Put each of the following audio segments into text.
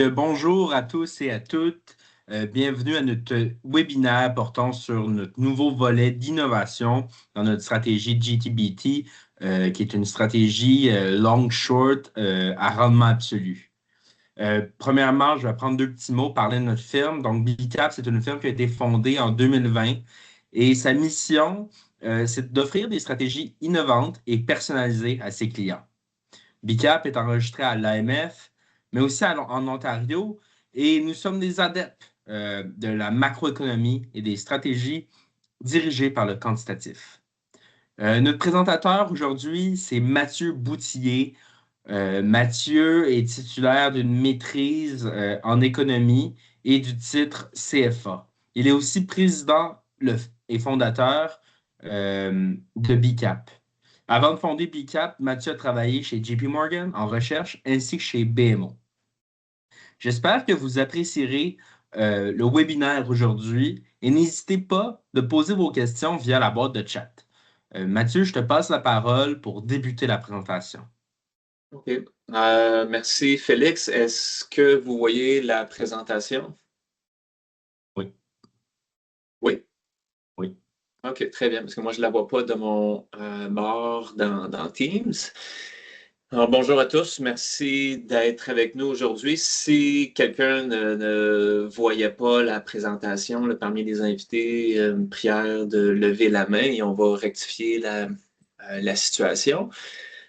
Bonjour à tous et à toutes. Bienvenue à notre webinaire portant sur notre nouveau volet d'innovation dans notre stratégie GTBT, qui est une stratégie long-short à rendement absolu. Premièrement, je vais prendre deux petits mots, parler de notre firme. Donc, BCAP, c'est une firme qui a été fondée en 2020 et sa mission, c'est d'offrir des stratégies innovantes et personnalisées à ses clients. BCAP est enregistré à l'AMF, mais aussi en Ontario, et nous sommes des adeptes de la macroéconomie et des stratégies dirigées par le quantitatif. Notre présentateur aujourd'hui, c'est Mathieu Boutillier. Mathieu est titulaire d'une maîtrise en économie et du titre CFA. Il est aussi président et fondateur de BCAP. Avant de fonder BCAP, Mathieu a travaillé chez JP Morgan en recherche ainsi que chez BMO. J'espère que vous apprécierez le webinaire aujourd'hui et n'hésitez pas de poser vos questions via la boîte de chat. Mathieu, je te passe la parole pour débuter la présentation. OK. Merci, Félix. Est-ce que vous voyez la présentation? Oui. Oui. Oui. OK, très bien, parce que moi, je ne la vois pas de mon bord dans Teams. Alors, bonjour à tous. Merci d'être avec nous aujourd'hui. Si quelqu'un ne voyait pas la présentation parmi les invités, une prière de lever la main et on va rectifier la situation.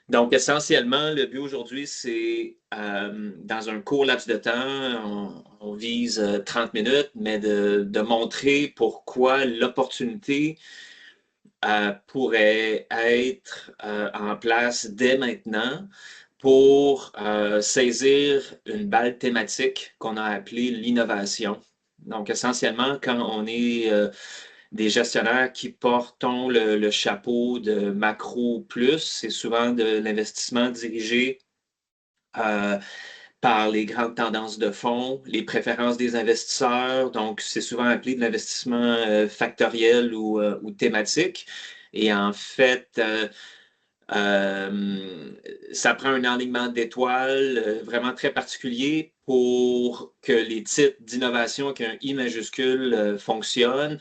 Donc, essentiellement, le but aujourd'hui, c'est dans un court laps de temps, on vise 30 minutes, mais de montrer pourquoi l'opportunité pourrait être en place dès maintenant pour saisir une balle thématique qu'on a appelée l'innovation. Donc, essentiellement, quand on est des gestionnaires qui portons le chapeau de macro plus, c'est souvent de l'investissement dirigé par les grandes tendances de fonds, les préférences des investisseurs. Donc, c'est souvent appelé de l'investissement factoriel ou thématique. Et en fait, ça prend un alignement d'étoiles vraiment très particulier pour que les titres d'innovation avec un I majuscule fonctionnent.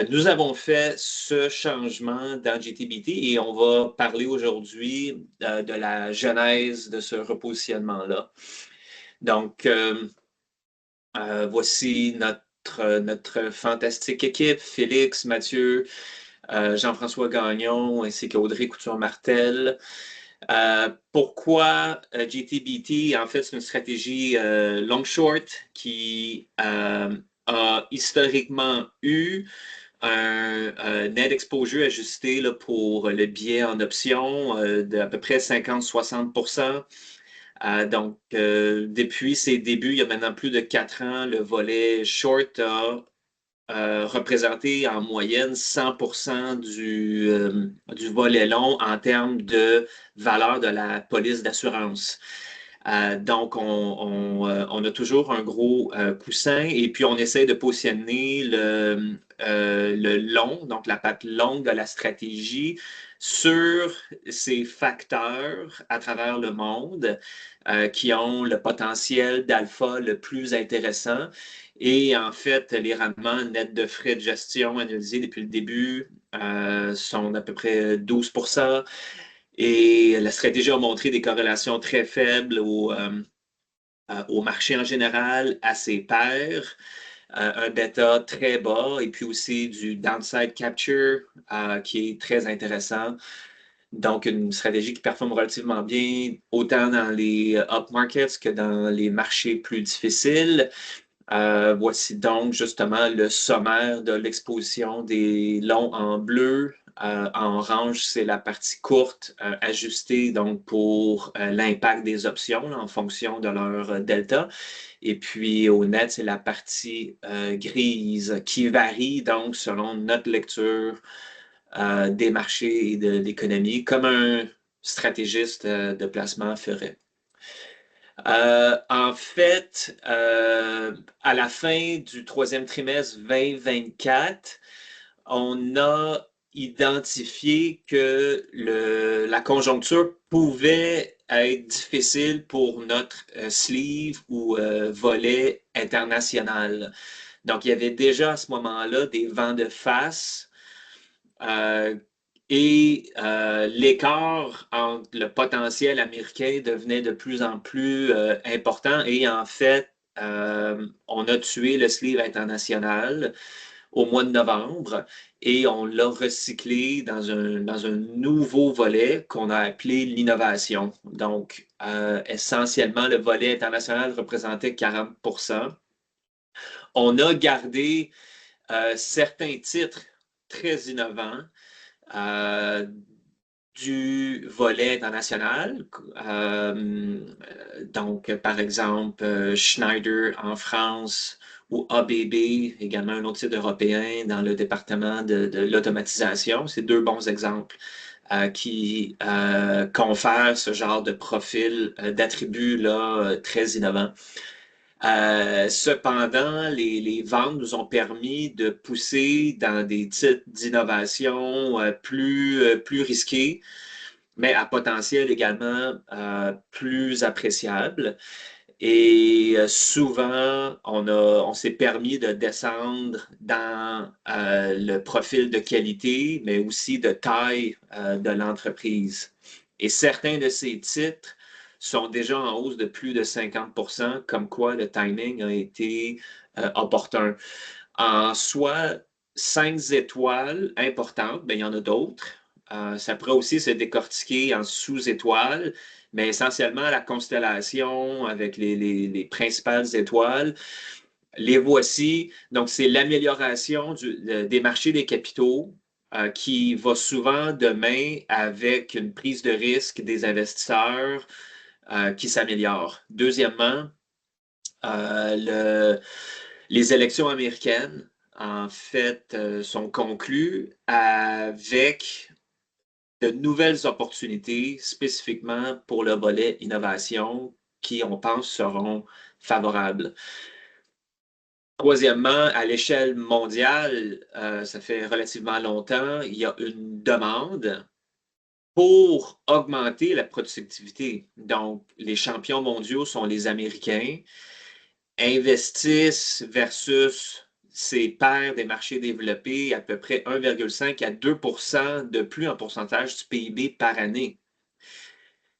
Nous avons fait ce changement dans GTBT et on va parler aujourd'hui de la genèse de ce repositionnement-là. Donc, voici notre fantastique équipe, Félix, Mathieu, Jean-François Gagnon ainsi qu'Audrey Couture-Martel. Pourquoi GTBT? En fait, c'est une stratégie long-short qui a historiquement eu un net exposure ajusté pour le billet en option d'à peu près 50-60%. Donc, depuis ses débuts, il y a maintenant plus de 4 ans, le volet short a représenté en moyenne 100% du volet long en termes de valeur de la police d'assurance. Donc, on a toujours un gros coussin et puis on essaie de positionner le long, donc la patte longue de la stratégie sur ces facteurs à travers le monde qui ont le potentiel d'alpha le plus intéressant. Et en fait, les rendements nets de frais de gestion analysés depuis le début sont d'à peu près 12%. Et la stratégie a montré des corrélations très faibles au marché en général, à ses pairs, un bêta très bas et puis aussi du downside capture qui est très intéressant. Donc, une stratégie qui performe relativement bien, autant dans les up markets que dans les marchés plus difficiles. Voici donc justement le sommaire de l'exposition des longs en bleu. En orange, c'est la partie courte ajustée donc pour l'impact des options là, en fonction de leur delta. Et puis au net, c'est la partie grise qui varie donc selon notre lecture des marchés et de l'économie, comme un stratégiste de placement ferait. En fait, à la fin du troisième trimestre 2024, on a identifié que la conjoncture pouvait être difficile pour notre sleeve ou volet international. Donc, il y avait déjà à ce moment-là des vents de face et l'écart entre le potentiel américain devenait de plus en plus important et en fait, on a tué le sleeve international au mois de novembre et on l'a recyclé dans un nouveau volet qu'on a appelé l'innovation. Donc, essentiellement, le volet international représentait 40%. On a gardé certains titres très innovants du volet international. Donc, par exemple, Schneider en France ou ABB, également un autre titre européen dans le département de l'automatisation. C'est deux bons exemples qui confèrent ce genre de profil d'attributs là, très innovants. Cependant, les ventes nous ont permis de pousser dans des titres d'innovation plus risqués, mais à potentiel également plus appréciable. Et souvent, on s'est permis de descendre dans le profil de qualité, mais aussi de taille de l'entreprise. Et certains de ces titres sont déjà en hausse de plus de 50%, comme quoi le timing a été opportun. En soi, 5 étoiles importantes, bien, il y en a d'autres. Ça pourrait aussi se décortiquer en sous-étoiles, mais essentiellement la constellation avec les principales étoiles. Les voici. Donc, c'est l'amélioration des marchés des capitaux qui va souvent de main avec une prise de risque des investisseurs qui s'améliore. Deuxièmement, les élections américaines, en fait, sont conclues avec de nouvelles opportunités spécifiquement pour le volet innovation qui, on pense, seront favorables. Troisièmement, à l'échelle mondiale, ça fait relativement longtemps, il y a une demande pour augmenter la productivité. Donc, les champions mondiaux sont les Américains, investissent versus ses pairs des marchés développés à peu près 1,5 à 2 de plus en pourcentage du PIB par année.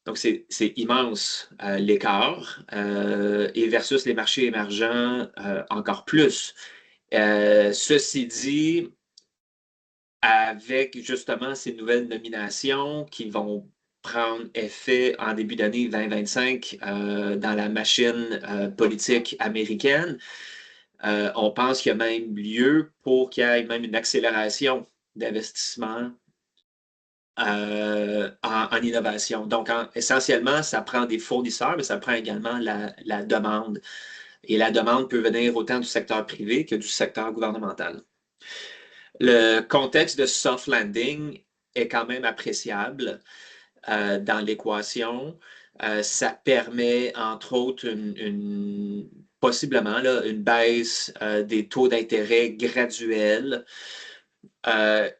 Donc, c'est immense l'écart et versus les marchés émergents encore plus. Ceci dit, avec justement ces nouvelles nominations qui vont prendre effet en début d'année 2025 dans la machine politique américaine, on pense qu'il y a même lieu pour qu'il y ait même une accélération d'investissement en innovation. Donc, essentiellement, ça prend des fournisseurs, mais ça prend également la demande. Et la demande peut venir autant du secteur privé que du secteur gouvernemental. Le contexte de soft landing est quand même appréciable dans l'équation. Ça permet, entre autres, possiblement là, une baisse des taux d'intérêt graduels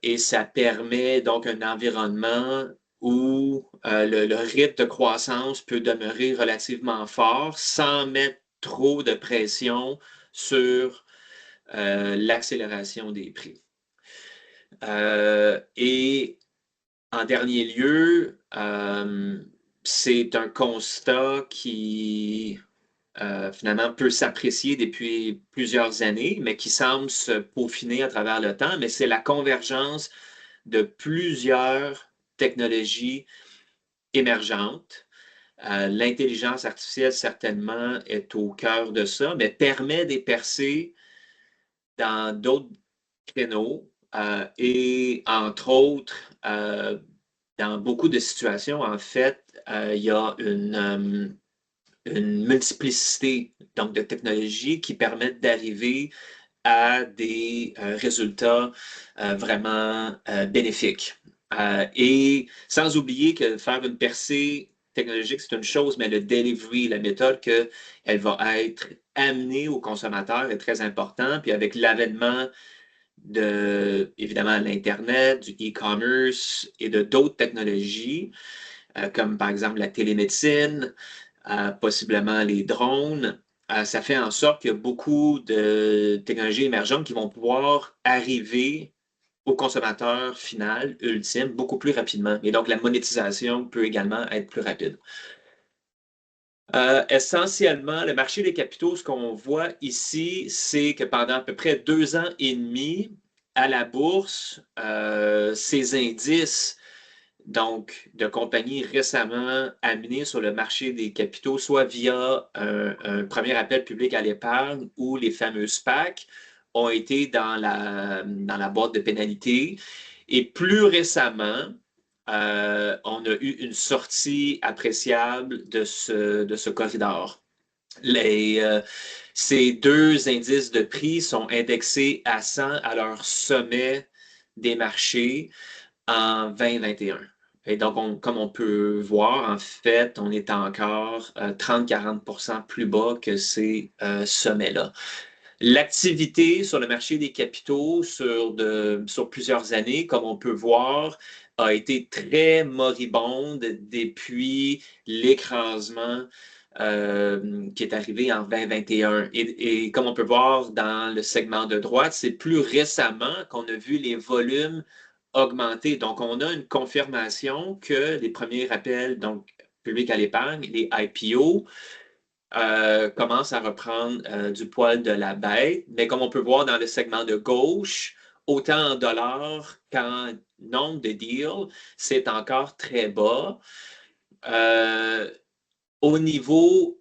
et ça permet donc un environnement où le rythme de croissance peut demeurer relativement fort sans mettre trop de pression sur l'accélération des prix. Et en dernier lieu, c'est un constat qui finalement peut s'apprécier depuis plusieurs années, mais qui semble se peaufiner à travers le temps, mais c'est la convergence de plusieurs technologies émergentes. L'intelligence artificielle, certainement, est au cœur de ça, mais permet des percées dans d'autres créneaux et, entre autres, dans beaucoup de situations, en fait, il y a une multiplicité donc, de technologies qui permettent d'arriver à des résultats vraiment bénéfiques. Et sans oublier que faire une percée technologique, c'est une chose, mais le delivery, la méthode qu'elle va être amenée au consommateur est très important. Puis avec l'avènement de, évidemment, l'Internet, du e-commerce et de d'autres technologies, comme par exemple la télémédecine, possiblement les drones. Ça fait en sorte qu'il y a beaucoup de technologies émergentes qui vont pouvoir arriver au consommateur final, ultime, beaucoup plus rapidement. Et donc, la monétisation peut également être plus rapide. Essentiellement, le marché des capitaux, ce qu'on voit ici, c'est que pendant à peu près 2 ans et demi, à la bourse, ces indices donc de compagnies récemment amenées sur le marché des capitaux, soit via un premier appel public à l'épargne ou les fameux SPAC, ont été dans la boîte de pénalité. Et plus récemment, on a eu une sortie appréciable de ce corridor. Ces deux indices de prix sont indexés à 100 à leur sommet des marchés en 2021. Et donc, comme on peut voir, en fait, on est encore 30-40% plus bas que ces sommets-là. L'activité sur le marché des capitaux sur plusieurs années, comme on peut voir, a été très moribonde depuis l'écrasement qui est arrivé en 2021. Et comme on peut voir dans le segment de droite, c'est plus récemment qu'on a vu les volumes augmenter. Donc, on a une confirmation que les premiers rappels donc, publics à l'épargne, les IPO, commence à reprendre du poil de la bête. Mais comme on peut voir dans le segment de gauche, autant en dollars qu'en nombre de deals, c'est encore très bas. Au niveau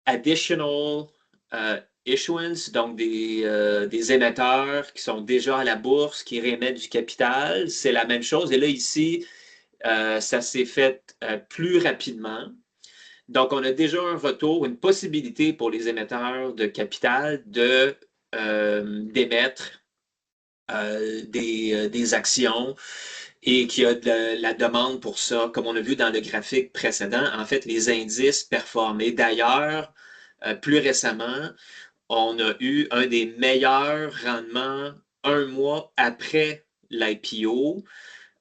additional issuance, donc des émetteurs qui sont déjà à la bourse, qui réémettent du capital, c'est la même chose. Et là, ici, ça s'est fait plus rapidement. Donc, on a déjà un retour, une possibilité pour les émetteurs de capital d'émettre des actions et qu'il y a de la demande pour ça. Comme on a vu dans le graphique précédent, en fait, les indices performent. D'ailleurs, plus récemment, on a eu un des meilleurs rendements un mois après l'IPO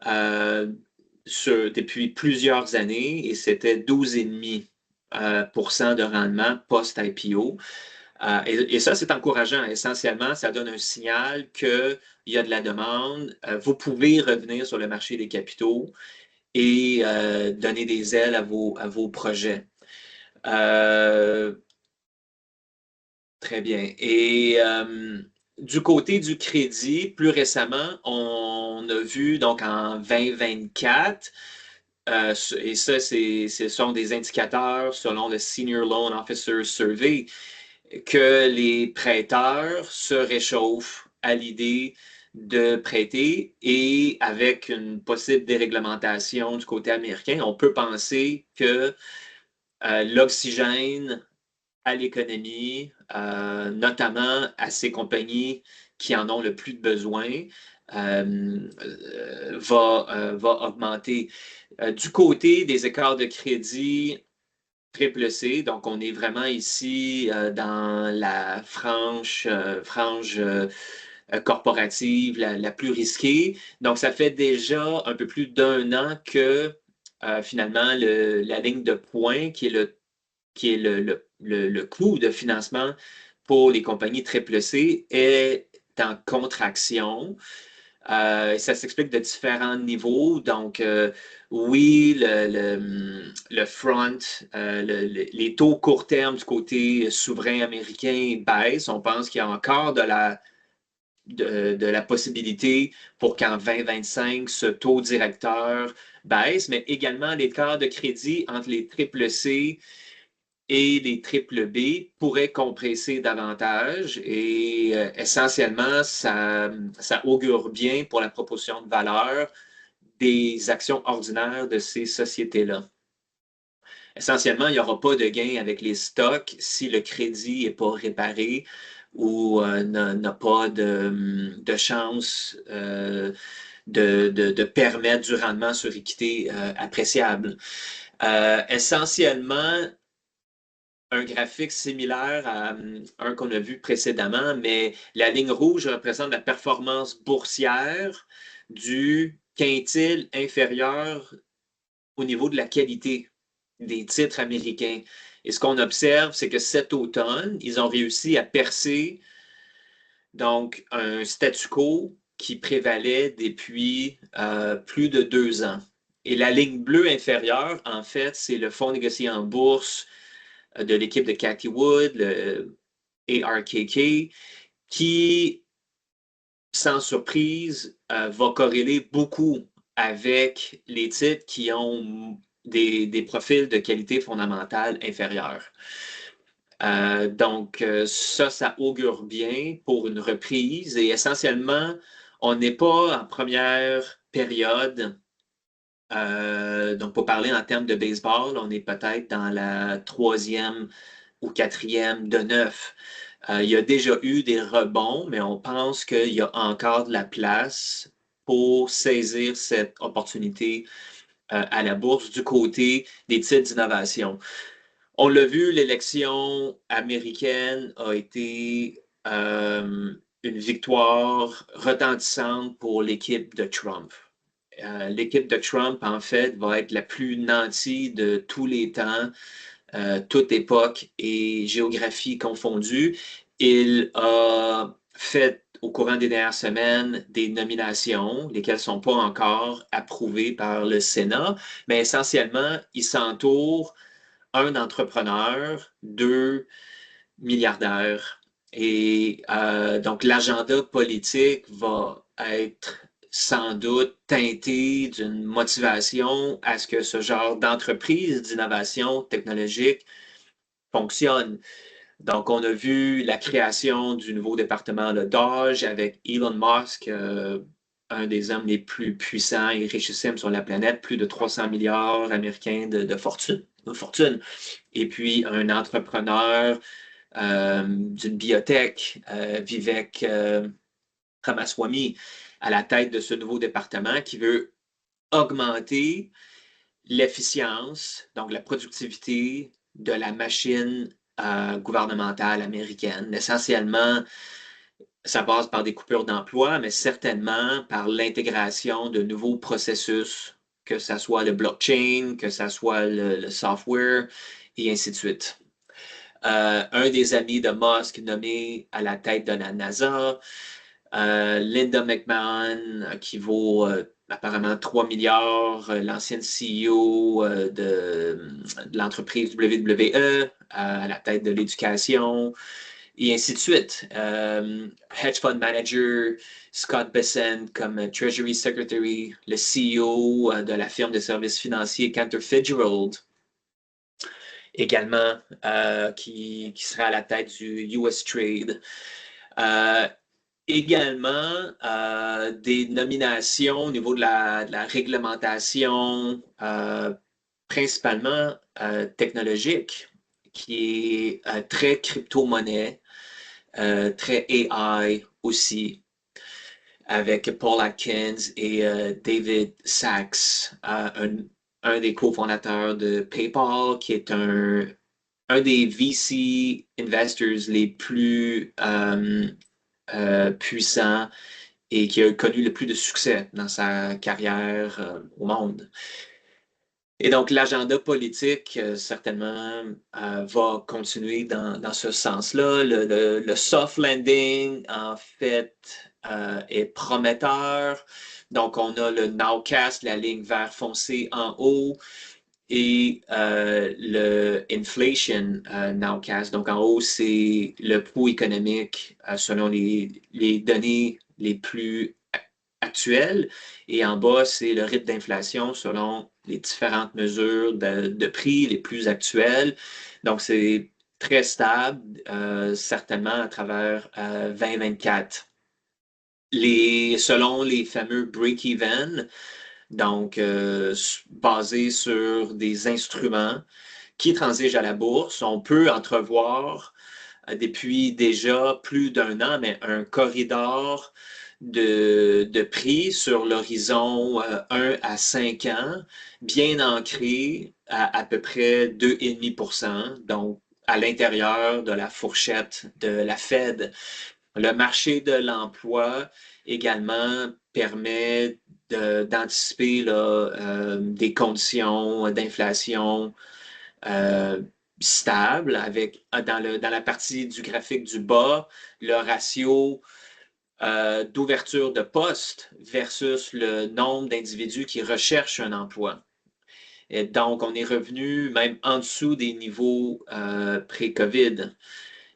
depuis plusieurs années et c'était 12,5% de rendement post-IPO. Et ça, c'est encourageant. Essentiellement, ça donne un signal qu'il y a de la demande. Vous pouvez revenir sur le marché des capitaux et donner des ailes à vos projets. Très bien. Et du côté du crédit, plus récemment, on a vu donc en 2024, et ça, ce sont des indicateurs selon le Senior Loan Officer Survey, que les prêteurs se réchauffent à l'idée de prêter et avec une possible déréglementation du côté américain, on peut penser que l'oxygène à l'économie, notamment à ces compagnies qui en ont le plus de besoin, va augmenter. Du côté des écarts de crédit triple C, donc on est vraiment ici dans la frange corporative la plus risquée. Donc, ça fait déjà un peu plus d'1 an que finalement la ligne de points, qui est le coût de financement pour les compagnies triple C, est en contraction. Ça s'explique de différents niveaux. Donc, oui, le front, les taux court terme du côté souverain américain baissent. On pense qu'il y a encore de la possibilité pour qu'en 2025, ce taux directeur baisse, mais également l'écart de crédit entre les triple C et les triple B pourraient compresser davantage et essentiellement, ça augure bien pour la proposition de valeur des actions ordinaires de ces sociétés-là. Essentiellement, il n'y aura pas de gain avec les stocks si le crédit n'est pas réparé ou n'a pas de chance de permettre du rendement sur équité appréciable. Essentiellement, un graphique similaire à un qu'on a vu précédemment, mais la ligne rouge représente la performance boursière du quintile inférieur au niveau de la qualité des titres américains. Et ce qu'on observe, c'est que cet automne, ils ont réussi à percer donc un statu quo qui prévalait depuis plus de 2 ans. Et la ligne bleue inférieure, en fait, c'est le fonds négocié en bourse de l'équipe de Cathy Wood, le ARKK, qui, sans surprise, va corréler beaucoup avec les titres qui ont des profils de qualité fondamentale inférieurs. Donc, ça augure bien pour une reprise. Et essentiellement, on n'est pas en première période. Donc, pour parler en termes de baseball, on est peut-être dans la 3e ou 4e de 9. Il y a déjà eu des rebonds, mais on pense qu'il y a encore de la place pour saisir cette opportunité à la bourse du côté des titres d'innovation. On l'a vu, l'élection américaine a été une victoire retentissante pour l'équipe de Trump. L'équipe de Trump, en fait, va être la plus nantie de tous les temps, toute époque et géographie confondue. Il a fait au courant des dernières semaines des nominations, lesquelles ne sont pas encore approuvées par le Sénat, mais essentiellement, il s'entoure un entrepreneur, 2 milliardaires. Et donc, l'agenda politique va être sans doute teinté d'une motivation à ce que ce genre d'entreprise d'innovation technologique fonctionne. Donc, on a vu la création du nouveau département de Dodge avec Elon Musk, un des hommes les plus puissants et richissimes sur la planète, plus de 300 milliards américains de fortune. Et puis, un entrepreneur d'une biotech, Vivek Ramaswamy, à la tête de ce nouveau département qui veut augmenter l'efficience, donc la productivité de la machine gouvernementale américaine. Essentiellement, ça passe par des coupures d'emploi, mais certainement par l'intégration de nouveaux processus, que ce soit le blockchain, que ce soit le software, et ainsi de suite. Un des amis de Musk nommé à la tête de la NASA, Linda McMahon, qui vaut apparemment 3 milliards, l'ancienne CEO de l'entreprise WWE, à la tête de l'éducation, et ainsi de suite. Hedge Fund Manager Scott Bessent comme Treasury Secretary, le CEO de la firme de services financiers Cantor Fitzgerald, également, qui sera à la tête du US Trade. Également, des nominations au niveau de la réglementation, principalement technologique, qui est très crypto-monnaie, très AI aussi, avec Paul Atkins et David Sachs, un des cofondateurs de PayPal, qui est un des VC investors les plus puissants et qui a connu le plus de succès dans sa carrière au monde. Et donc, l'agenda politique, certainement, va continuer dans ce sens-là. Le soft landing, en fait, est prometteur. Donc, on a le Nowcast, la ligne vert foncé en haut, et le Inflation Nowcast. Donc, en haut, c'est le pouls économique selon les données les plus actuelles. Et en bas, c'est le rythme d'inflation selon les différentes mesures de prix les plus actuelles. Donc, c'est très stable, certainement à travers 2024. Selon les fameux break-even, donc basé sur des instruments qui transigent à la bourse, on peut entrevoir depuis déjà plus d'1 an, mais un corridor de prix sur l'horizon 1 à 5 ans, bien ancré à peu près 2,5%, donc à l'intérieur de la fourchette de la Fed. Le marché de l'emploi également permet d'anticiper des conditions d'inflation stables avec dans la partie du graphique du bas, le ratio d'ouverture de poste versus le nombre d'individus qui recherchent un emploi. Et donc, on est revenu même en dessous des niveaux pré-COVID.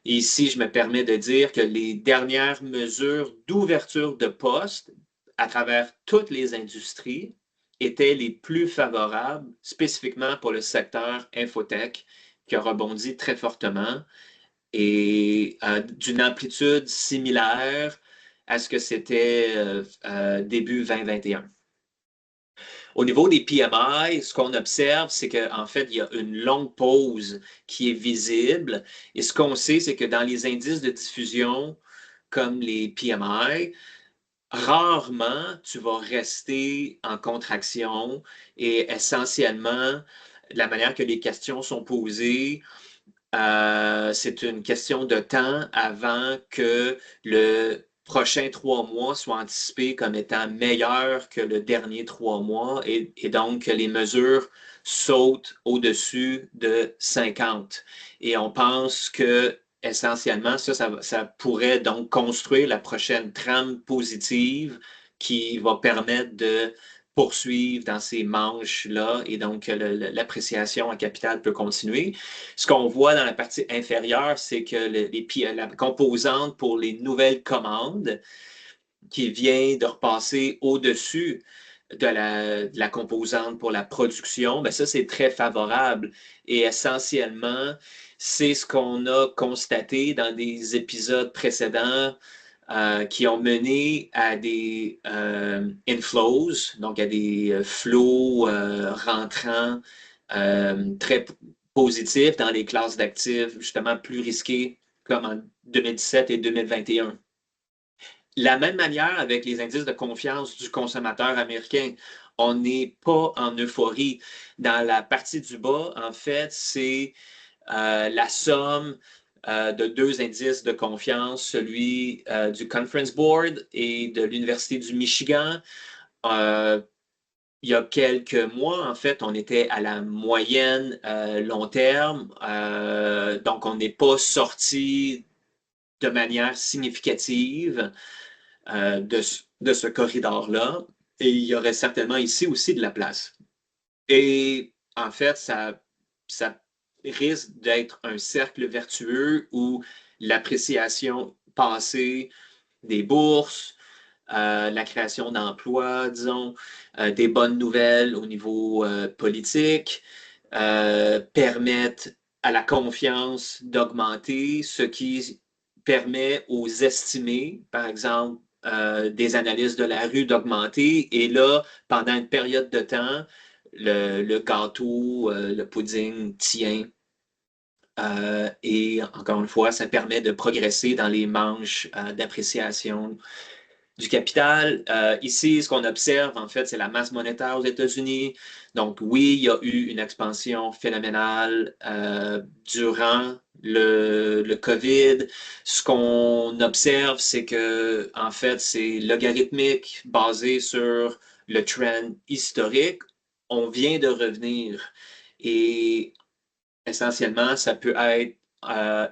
Et ici, je me permets de dire que les dernières mesures d'ouverture de postes à travers toutes les industries étaient les plus favorables, spécifiquement pour le secteur infotech, qui a rebondi très fortement et d'une amplitude similaire à ce que c'était début 2021. Au niveau des PMI, ce qu'on observe, c'est qu'en fait, il y a une longue pause qui est visible. Et ce qu'on sait, c'est que dans les indices de diffusion, comme les PMI, rarement tu vas rester en contraction et essentiellement, la manière que les questions sont posées, c'est une question de temps avant que le prochain 3 mois soit anticipé comme étant meilleur que le dernier 3 mois et donc que les mesures sautent au-dessus de 50. Et on pense que essentiellement, ça pourrait donc construire la prochaine trame positive qui va permettre de poursuivre dans ces manches-là et donc l'appréciation en capital peut continuer. Ce qu'on voit dans la partie inférieure, c'est que la composante pour les nouvelles commandes qui vient de repasser au-dessus de la composante pour la production, bien ça, c'est très favorable. Et essentiellement, c'est ce qu'on a constaté dans des épisodes précédents qui ont mené à des inflows, donc à des flots rentrants très positifs dans les classes d'actifs justement plus risquées comme en 2017 et 2021. La même manière avec les indices de confiance du consommateur américain. On n'est pas en euphorie. Dans la partie du bas, en fait, c'est la somme de deux indices de confiance, celui du Conference Board et de l'Université du Michigan. Il y a quelques mois, en fait, on était à la moyenne long terme, donc on n'est pas sorti de manière significative de ce corridor-là, et il y aurait certainement ici aussi de la place. Et en fait, ça risque d'être un cercle vertueux où l'appréciation passée des bourses, la création d'emplois, disons, des bonnes nouvelles au niveau politique, permettent à la confiance d'augmenter, ce qui permet aux estimés, par exemple, des analystes de la rue d'augmenter. Et là, pendant une période de temps, le gâteau, le pudding tient. Et encore une fois, ça permet de progresser dans les manches d'appréciation du capital. Ici, ce qu'on observe, en fait, c'est la masse monétaire aux États-Unis. Donc, oui, il y a eu une expansion phénoménale durant le COVID. Ce qu'on observe, c'est que, en fait, c'est logarithmique basé sur le trend historique. On vient de revenir et essentiellement, ça peut être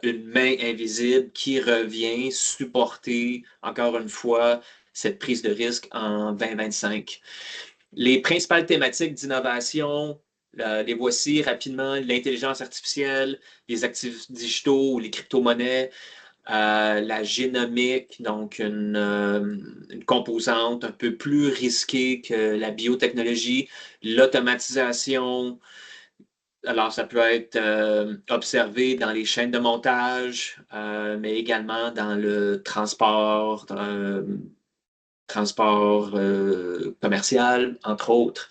une main invisible qui revient supporter, encore une fois, cette prise de risque en 2025. Les principales thématiques d'innovation, les voici rapidement, l'intelligence artificielle, les actifs digitaux ou les crypto-monnaies, la génomique, donc une composante un peu plus risquée que la biotechnologie, l'automatisation. Alors, ça peut être observé dans les chaînes de montage, mais également dans le transport, commercial, entre autres.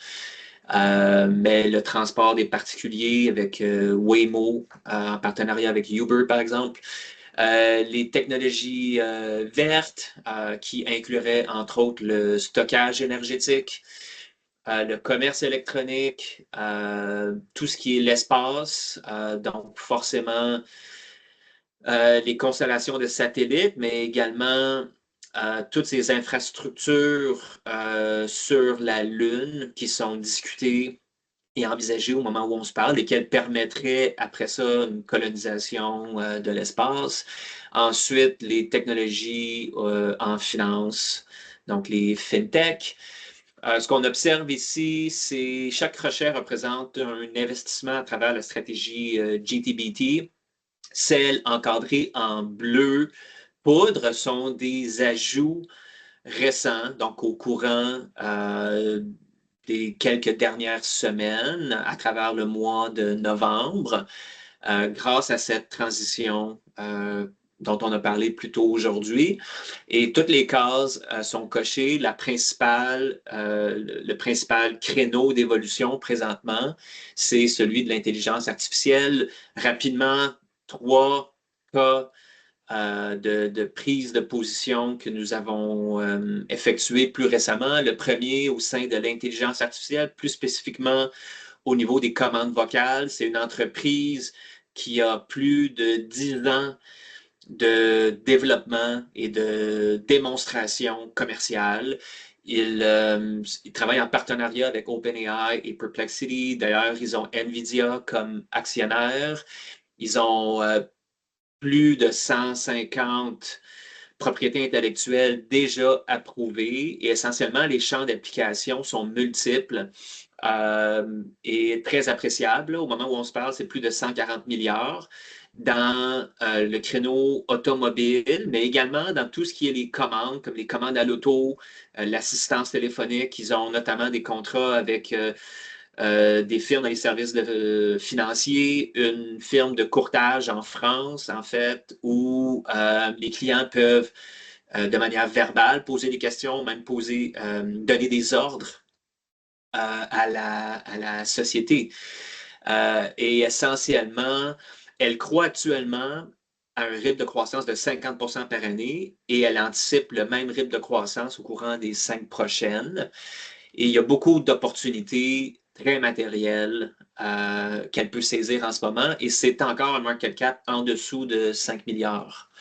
Mais le transport des particuliers avec Waymo, en partenariat avec Uber, par exemple. Les technologies vertes qui incluraient, entre autres, le stockage énergétique, le commerce électronique, tout ce qui est l'espace. Donc, forcément, les constellations de satellites, mais également toutes ces infrastructures sur la Lune qui sont discutées et envisagées au moment où on se parle, lesquelles permettraient après ça une colonisation de l'espace. Ensuite, les technologies en finance, donc les fintech. Ce qu'on observe ici, c'est chaque recherche représente un investissement à travers la stratégie GTBT. Celles encadrées en bleu poudre sont des ajouts récents, donc au courant des quelques dernières semaines, à travers le mois de novembre, grâce à cette transition dont on a parlé plus tôt aujourd'hui. Et toutes les cases sont cochées. Le principal créneau d'évolution présentement, c'est celui de l'intelligence artificielle. Rapidement, 3 cas de prise de position que nous avons effectué plus récemment. Le premier au sein de l'intelligence artificielle, plus spécifiquement au niveau des commandes vocales. C'est une entreprise qui a plus de 10 ans de développement et de démonstration commerciale. Ils travaillent en partenariat avec OpenAI et Perplexity. D'ailleurs, ils ont NVIDIA comme actionnaire. Ils ont plus de 150 propriétés intellectuelles déjà approuvées et essentiellement, les champs d'application sont multiples et très appréciables. Au moment où on se parle, c'est plus de 140 milliards dans le créneau automobile, mais également dans tout ce qui est les commandes, comme les commandes à l'auto, l'assistance téléphonique. Ils ont notamment des contrats avec des firmes dans les services financiers, une firme de courtage en France, en fait, où les clients peuvent, de manière verbale, poser des questions, même donner des ordres à la société. Et essentiellement, elle croît actuellement à un rythme de croissance de 50 par année et elle anticipe le même rythme de croissance au courant des 5 prochaines. Et il y a beaucoup d'opportunités très matérielles qu'elle peut saisir en ce moment et c'est encore un market cap en dessous de 5 milliards.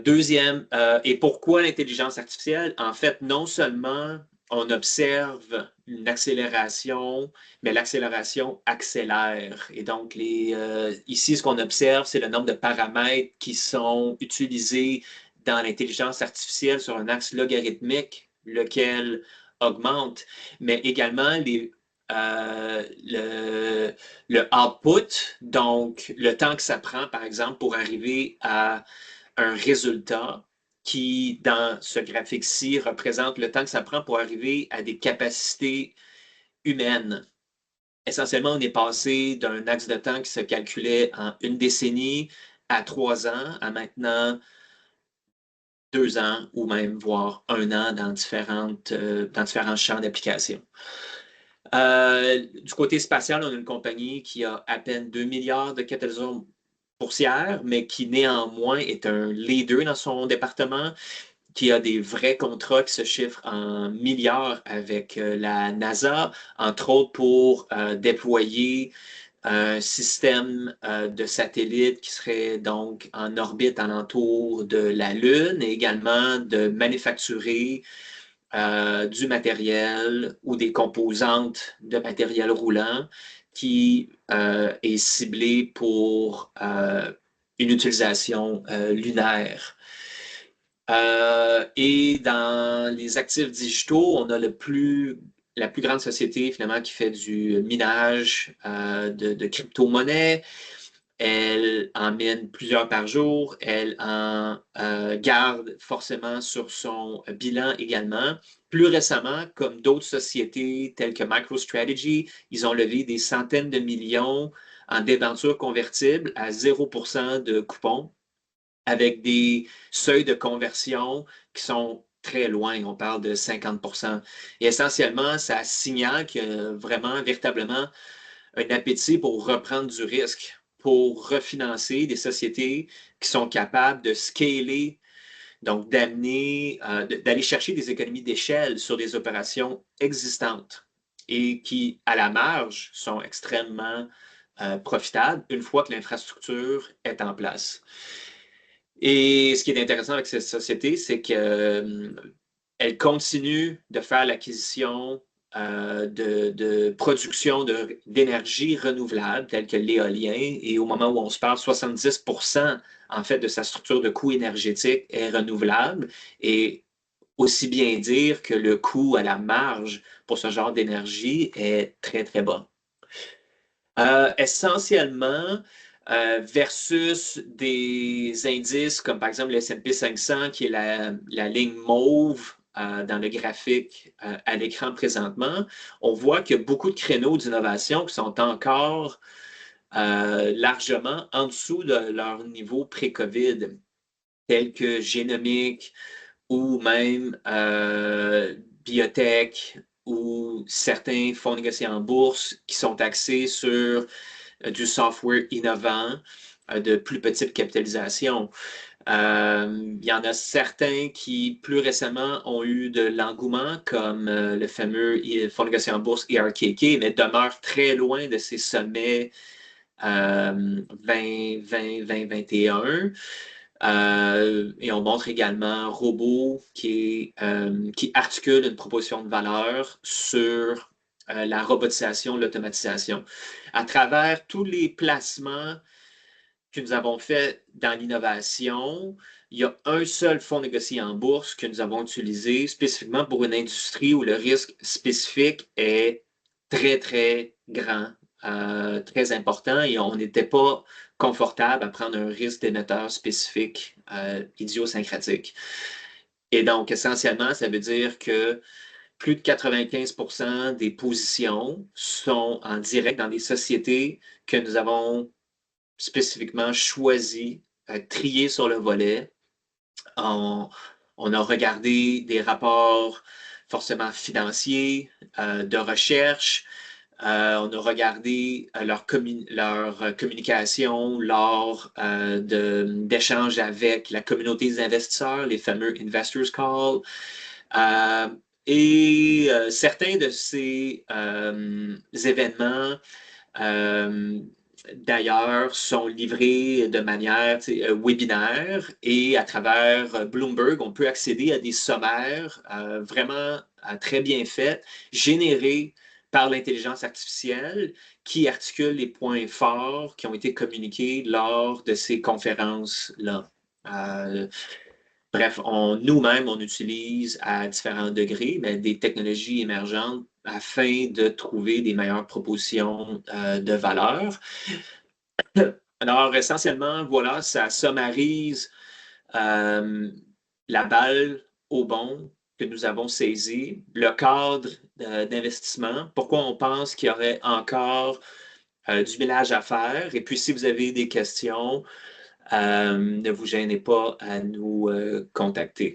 Deuxième, et pourquoi l'intelligence artificielle? En fait, non seulement on observe une accélération, mais l'accélération accélère. Et donc, ici, ce qu'on observe, c'est le nombre de paramètres qui sont utilisés dans l'intelligence artificielle sur un axe logarithmique, lequel augmente, mais également le output, donc le temps que ça prend, par exemple, pour arriver à un résultat qui, dans ce graphique-ci, représente le temps que ça prend pour arriver à des capacités humaines. Essentiellement, on est passé d'un axe de temps qui se calculait en une décennie à 3 ans, à maintenant 2 ans ou même voire 1 an dans différents champs d'application. Du côté spatial, on a une compagnie qui a à peine 2 milliards de catalyseurs boursière, mais qui néanmoins est un leader dans son département, qui a des vrais contrats qui se chiffrent en milliards avec la NASA, entre autres pour déployer un système de satellites qui serait donc en orbite alentour de la Lune et également de manufacturer du matériel ou des composantes de matériel roulant qui est ciblé pour une utilisation lunaire. Et dans les actifs digitaux, on a la plus grande société finalement qui fait du minage de crypto-monnaies. Elle en mine plusieurs par jour. Elle en garde forcément sur son bilan également. Plus récemment, comme d'autres sociétés telles que MicroStrategy, ils ont levé des centaines de millions en débentures convertibles à 0% de coupon, avec des seuils de conversion qui sont très loin. On parle de 50%. Et essentiellement, ça signale qu'il y a vraiment, véritablement, un appétit pour reprendre du risque, pour refinancer des sociétés qui sont capables de scaler, donc d'aller chercher des économies d'échelle sur des opérations existantes et qui, à la marge, sont extrêmement profitable une fois que l'infrastructure est en place. Et ce qui est intéressant avec cette société, c'est qu'elle continue de faire l'acquisition de production d'énergie renouvelable, telle que l'éolien. Et au moment où on se parle, 70% en fait de sa structure de coût énergétique est renouvelable. Et aussi bien dire que le coût à la marge pour ce genre d'énergie est très, très bas. Essentiellement, versus des indices comme par exemple le S&P 500, qui est la ligne mauve dans le graphique à l'écran présentement, on voit qu'il y a beaucoup de créneaux d'innovation qui sont encore largement en dessous de leur niveau pré-COVID, tels que génomique ou même biotech ou certains fonds négociés en bourse qui sont axés sur du software innovant de plus petite capitalisation. Il y en a certains qui, plus récemment, ont eu de l'engouement, comme le fameux fonds négocié en bourse ERKK, mais demeurent très loin de ces sommets 2021. Et on montre également Robo qui articule une proposition de valeur sur la robotisation, l'automatisation. À travers tous les placements que nous avons faits dans l'innovation, il y a un seul fonds négocié en bourse que nous avons utilisé spécifiquement pour une industrie où le risque spécifique est très, très grand, très important, et on n'était pas confortable à prendre un risque d'émetteur spécifique idiosyncratique. Et donc, essentiellement, ça veut dire que plus de 95% des positions sont en direct dans des sociétés que nous avons spécifiquement choisies, triées sur le volet. On a regardé des rapports forcément financiers, de recherche. On a regardé leur communication lors d'échanges avec la communauté des investisseurs, les fameux Investors Call. Et certains de ces événements, d'ailleurs, sont livrés de manière webinaire, et à travers Bloomberg, on peut accéder à des sommaires vraiment très bien faits, générés par l'intelligence artificielle, qui articule les points forts qui ont été communiqués lors de ces conférences-là. Bref, nous-mêmes, on utilise à différents degrés des technologies émergentes afin de trouver des meilleures propositions de valeur. Alors, essentiellement, voilà, ça sommarise la balle au bond que nous avons saisi, le cadre d'investissement, pourquoi on pense qu'il y aurait encore du ménage à faire. Et puis, si vous avez des questions, ne vous gênez pas à nous contacter.